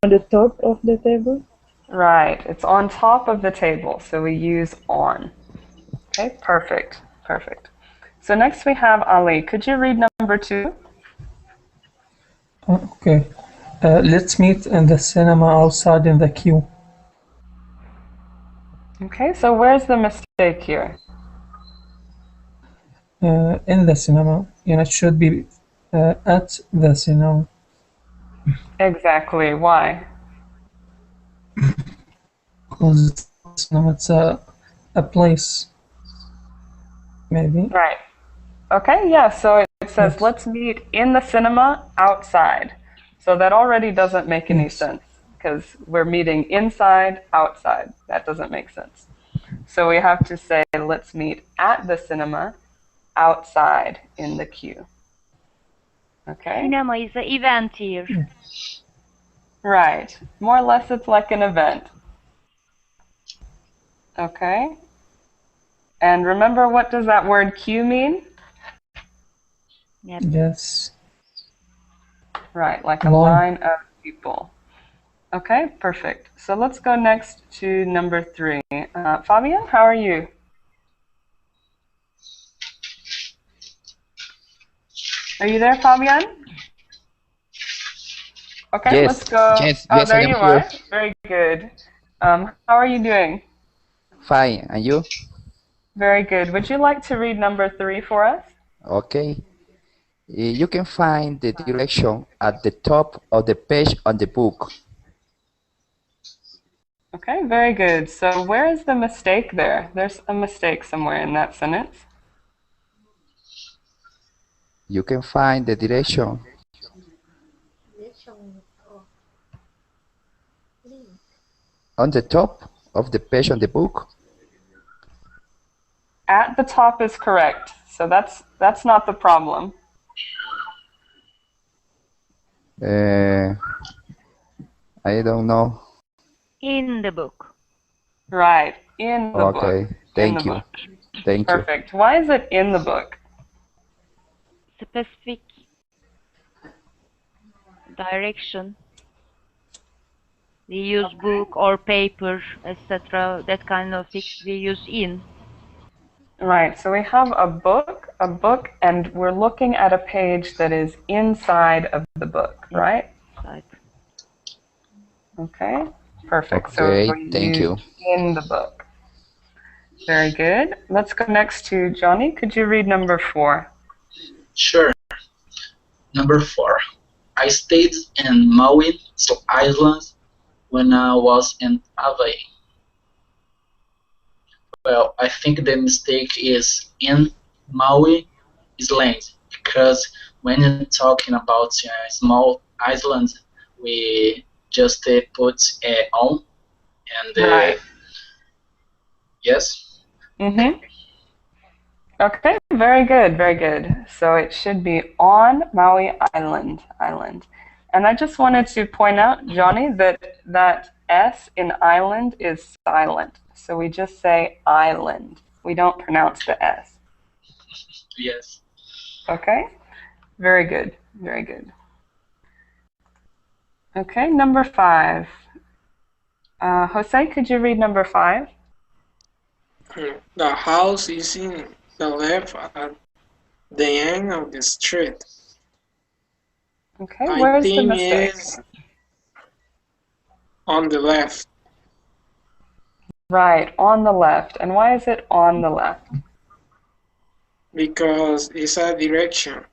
Speaker 2: the top of the table.
Speaker 1: Right, it's on top of the table, so we use on. Okay, perfect, perfect. So next we have Ali. Could you read number 2?
Speaker 10: Okay. Let's meet in the cinema outside in the queue.
Speaker 1: Okay, so where's the mistake here?
Speaker 10: In the cinema. And it should be at the cinema.
Speaker 1: Exactly, why?
Speaker 10: Because cinema, it's a place. Maybe.
Speaker 1: Right. Okay, yeah, so it says
Speaker 10: Yes.
Speaker 1: let's meet in the cinema outside. So that already doesn't make any
Speaker 10: Yes.
Speaker 1: sense because we're meeting inside, outside. That doesn't make sense. So we have to say let's meet at the cinema outside in the queue. Okay?
Speaker 8: Cinema is an event here.
Speaker 1: Right. More or less it's like an event. Okay? And remember, what does that word queue mean?
Speaker 8: Yep.
Speaker 10: Yes.
Speaker 1: Right, like a
Speaker 10: Line.
Speaker 1: line of people. Okay, perfect. So let's go next to number 3. Fabian, how are you? Are you there, Fabian? Okay,
Speaker 12: Yes,
Speaker 1: let's go.
Speaker 12: yes,
Speaker 1: Oh,
Speaker 12: yes, I
Speaker 1: there
Speaker 12: am
Speaker 1: you
Speaker 12: here.
Speaker 1: are. Very good. How are you doing?
Speaker 12: Fine, and you?
Speaker 1: Very good. Would you like to read number 3 for us?
Speaker 12: Okay. You can find the direction at the top of the page on the book.
Speaker 1: Okay, very good. So where is the mistake there? There's a mistake somewhere in that sentence.
Speaker 12: You can find the direction on the top of the page on the book.
Speaker 1: At the top is correct. So that's not the problem.
Speaker 12: I don't know.
Speaker 8: In the book.
Speaker 1: Right, in the book.
Speaker 12: Okay, thank you. Thank you.
Speaker 1: Perfect. Why is it in the book?
Speaker 8: Specific direction. We use book or paper, etc. That kind of things we use in.
Speaker 1: Right, so we have a book, and we're looking at a page that is inside of the book, right?
Speaker 8: Right.
Speaker 1: Okay, perfect.
Speaker 12: Okay,
Speaker 1: so we
Speaker 12: thank you.
Speaker 1: used in the book. Very good. Let's go next to Johnny. Could you read number 4?
Speaker 4: Sure. Number 4. I stayed in Maui Island when I was in Hawaii. Well, I think the mistake is in Maui Island, because when you're talking about small island, we just put on and
Speaker 1: Right.
Speaker 4: yes.
Speaker 1: Okay, very good, very good. So it should be on Maui Island. And I just wanted to point out, Johnny, that S in island is silent. So we just say island. We don't pronounce the S.
Speaker 4: Yes.
Speaker 1: Okay, very good, very good. Okay, number 5. Jose, could you read number 5?
Speaker 6: The house is in the left at the end of the street.
Speaker 1: Okay,
Speaker 6: I
Speaker 1: where's the
Speaker 6: think
Speaker 1: mistake?
Speaker 6: it's on the left.
Speaker 1: Right, on the left. And why is it on the left?
Speaker 6: Because it's a direction.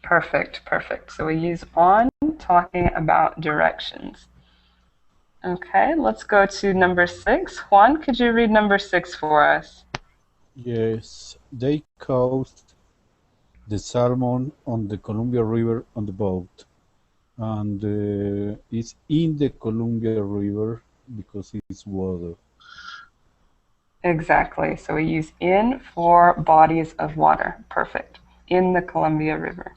Speaker 1: Perfect, perfect. So we use on talking about directions. Okay, let's go to number 6. Juan, could you read number 6 for us?
Speaker 13: Yes, they caught the salmon on the Columbia River on the boat. And it's in the Columbia River because it's water.
Speaker 1: Exactly. So we use in for bodies of water. Perfect. In the Columbia River.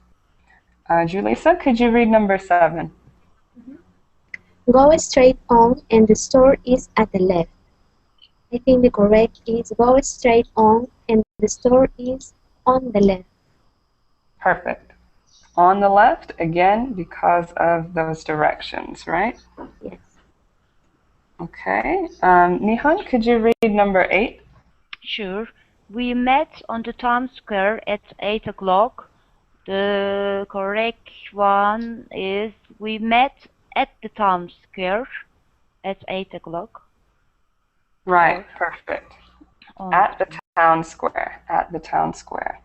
Speaker 1: Julissa, could you read number 7?
Speaker 3: Go straight on and the store is at the left. I think the correct is go straight on and the store is on the left.
Speaker 1: Perfect. On the left, again, because of those directions, right?
Speaker 3: Yes.
Speaker 1: Okay. Nihan, could you read number 8?
Speaker 8: Sure. We met on the Times Square at 8 o'clock. The correct one is we met at the Times Square at 8 o'clock.
Speaker 1: Right, perfect. At the town square, at the town square.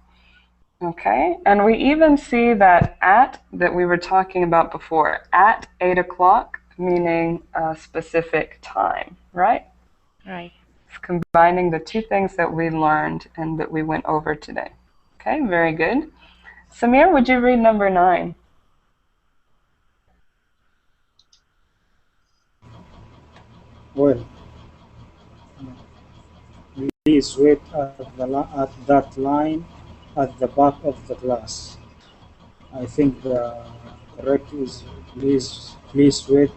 Speaker 1: Okay, and we even see that at that we were talking about before, at 8 o'clock, meaning a specific time, right?
Speaker 8: Right.
Speaker 1: It's combining the two things that we learned and that we went over today. Okay, very good. Samir, would you read number 9?
Speaker 7: Well, please wait at that line at the back of the class. I think the correct is please wait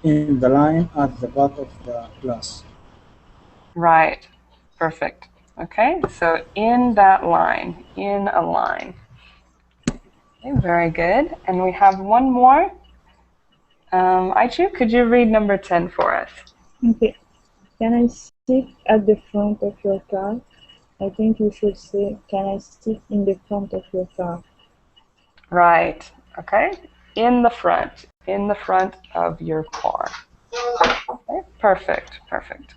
Speaker 7: in the line at the back of the class.
Speaker 1: Right, perfect. Okay, so in that line, in a line. Okay, very good. And we have one more. Aichu, could you read number 10 for us?
Speaker 2: Okay. Can I sit at the front of your car? I think you should say, can I sit in the front of your car?
Speaker 1: Right, okay. In the front of your car. Okay, perfect, perfect.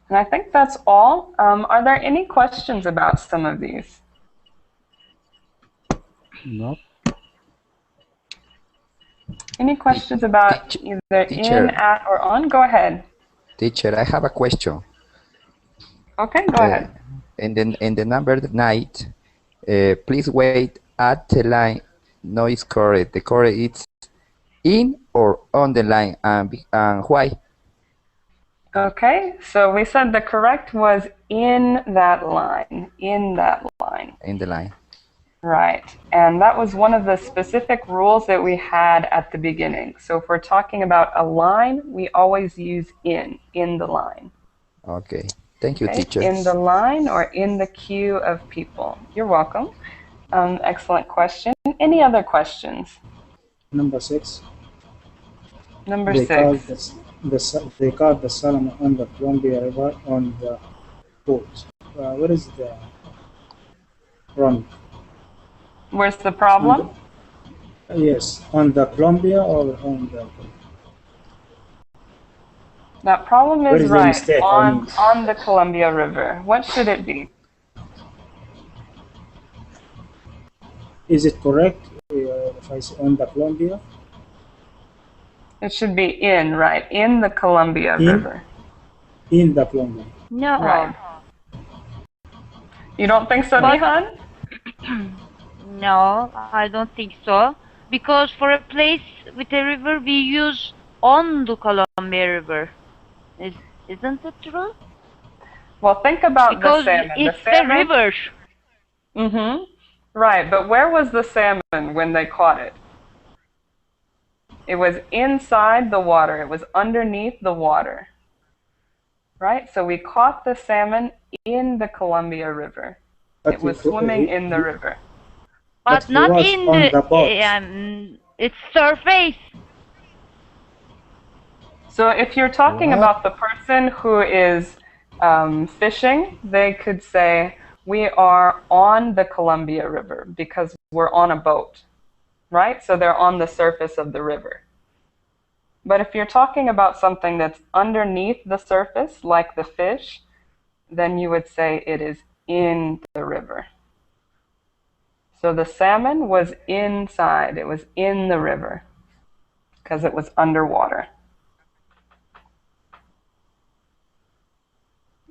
Speaker 1: And I think that's all. Are there any questions about some of these?
Speaker 13: No.
Speaker 1: Any questions about either
Speaker 12: teacher.
Speaker 1: in, at, or on? Go ahead.
Speaker 12: Teacher, I have a question.
Speaker 1: Okay, go ahead.
Speaker 12: In the number 9, please wait at the line. No, it's correct. The correct is in or on the line, and why?
Speaker 1: Okay, so we said the correct was in that line. In that line.
Speaker 12: In the line.
Speaker 1: Right, and that was one of the specific rules that we had at the beginning. So if we're talking about a line, we always use in the line.
Speaker 12: Okay, thank you,
Speaker 1: Okay?
Speaker 12: teacher.
Speaker 1: In the line or in the queue of people. You're welcome. Excellent question. Any other questions?
Speaker 7: Number 6.
Speaker 1: Number
Speaker 7: They
Speaker 1: 6.
Speaker 7: They caught the salmon on the Columbia River on the boat. What is the wrong?
Speaker 1: Where's the problem?
Speaker 7: Yes, on the Columbia or on the...
Speaker 1: That problem
Speaker 7: Where
Speaker 1: is
Speaker 7: is the
Speaker 1: right,
Speaker 7: mistake,
Speaker 1: on the Columbia River. What should it be?
Speaker 7: Is it correct if I say on the Columbia?
Speaker 1: It should be in, right, in the Columbia River.
Speaker 7: In the Columbia.
Speaker 8: No.
Speaker 1: Right. You don't think so,
Speaker 8: But
Speaker 1: Nihan?
Speaker 8: no, I don't think so. Because for a place with a river, we use on the Columbia River. Isn't it true?
Speaker 1: Well, think about the
Speaker 8: Because
Speaker 1: salmon. The
Speaker 8: it's a
Speaker 1: salmon.
Speaker 8: river.
Speaker 1: Mm-hmm. Right, but where was the salmon when they caught it? It was inside the water. It was underneath the water. Right? So we caught the salmon in the Columbia River.
Speaker 7: But
Speaker 1: It was swimming in the river.
Speaker 8: But
Speaker 7: he
Speaker 8: not
Speaker 7: was
Speaker 8: in
Speaker 7: on
Speaker 8: the
Speaker 7: the boat.
Speaker 8: its surface.
Speaker 1: So if you're talking
Speaker 13: What?
Speaker 1: about the person who is fishing, they could say, we are on the Columbia River because we're on a boat, right? So they're on the surface of the river. But if you're talking about something that's underneath the surface, like the fish, then you would say it is in the river. So the salmon was inside, it was in the river because it was underwater.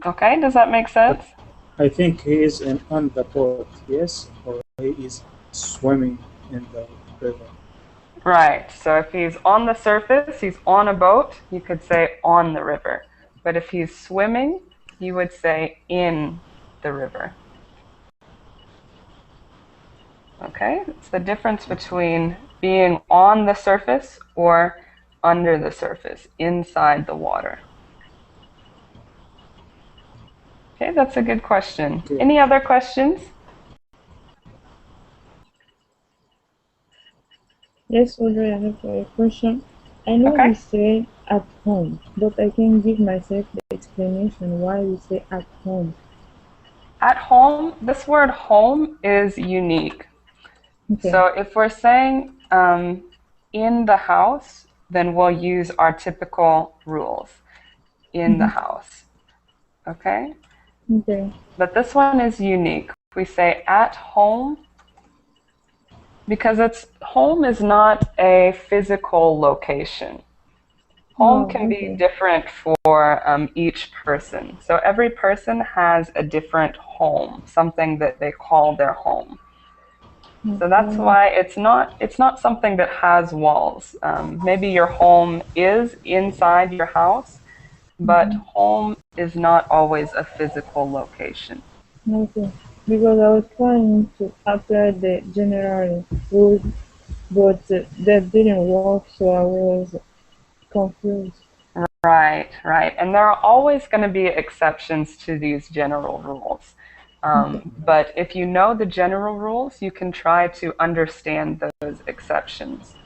Speaker 1: Okay, does that make sense?
Speaker 7: I think he is on the boat, yes? Or he is swimming in the river.
Speaker 1: Right, so if he's on the surface, he's on a boat, you could say on the river. But if he's swimming, you would say in the river. Okay, it's the difference between being on the surface or under the surface, inside the water. Okay, that's a good question.
Speaker 7: Okay.
Speaker 1: Any other questions?
Speaker 2: Yes, Audrey, I have a question. I know
Speaker 1: Okay.
Speaker 2: we say at home, but I can give myself the explanation why we say at home.
Speaker 1: At home, this word home is unique.
Speaker 2: Okay.
Speaker 1: So if we're saying in the house, then we'll use our typical rules. In the house. Okay?
Speaker 2: Okay.
Speaker 1: But this one is unique. We say at home because home is not a physical location. Home can be different for each person. So every person has a different home, something that they call their home. So that's why it's not something that has walls. Maybe your home is inside your house, but home is not always a physical location.
Speaker 2: Okay. Because I was trying to apply the general rule, but that didn't work, so I was confused.
Speaker 1: Right, right. And there are always going to be exceptions to these general rules. But if you know the general rules, you can try to understand those exceptions.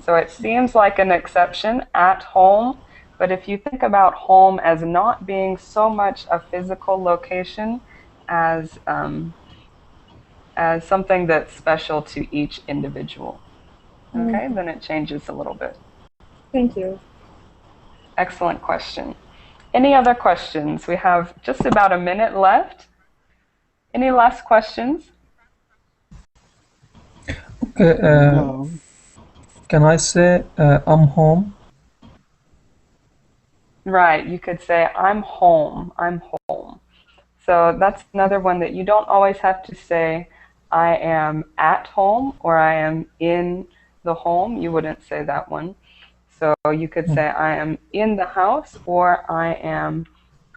Speaker 1: So it seems like an exception at home, but if you think about home as not being so much a physical location as something that's special to each individual, okay, then it changes a little bit.
Speaker 2: Thank you.
Speaker 1: Excellent question. Any other questions? We have just about a minute left. Any last questions?
Speaker 10: Okay. Can I say I'm home?
Speaker 1: Right. You could say I'm home. I'm home. So that's another one that you don't always have to say I am at home or I am in the home. You wouldn't say that one. So you could say I am in the house or I am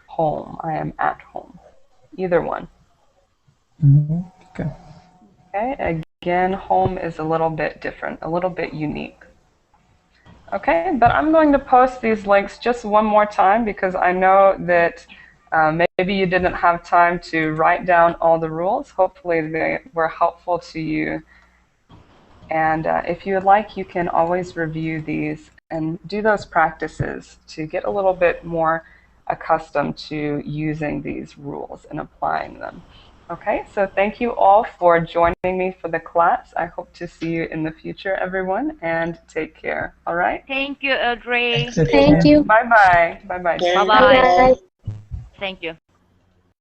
Speaker 1: home. I am at home. Either one.
Speaker 10: Okay.
Speaker 1: Okay, again, home is a little bit different, a little bit unique. Okay, but I'm going to post these links just one more time because I know that maybe you didn't have time to write down all the rules. Hopefully they were helpful to you. And if you would like, you can always review these and do those practices to get a little bit more accustomed to using these rules and applying them. Okay, so thank you all for joining me for the class. I hope to see you in the future, everyone, and take care. All right?
Speaker 8: Thank you, Audrey.
Speaker 3: Thank you.
Speaker 1: Bye-bye. Bye-bye.
Speaker 8: Bye-bye. Thank you.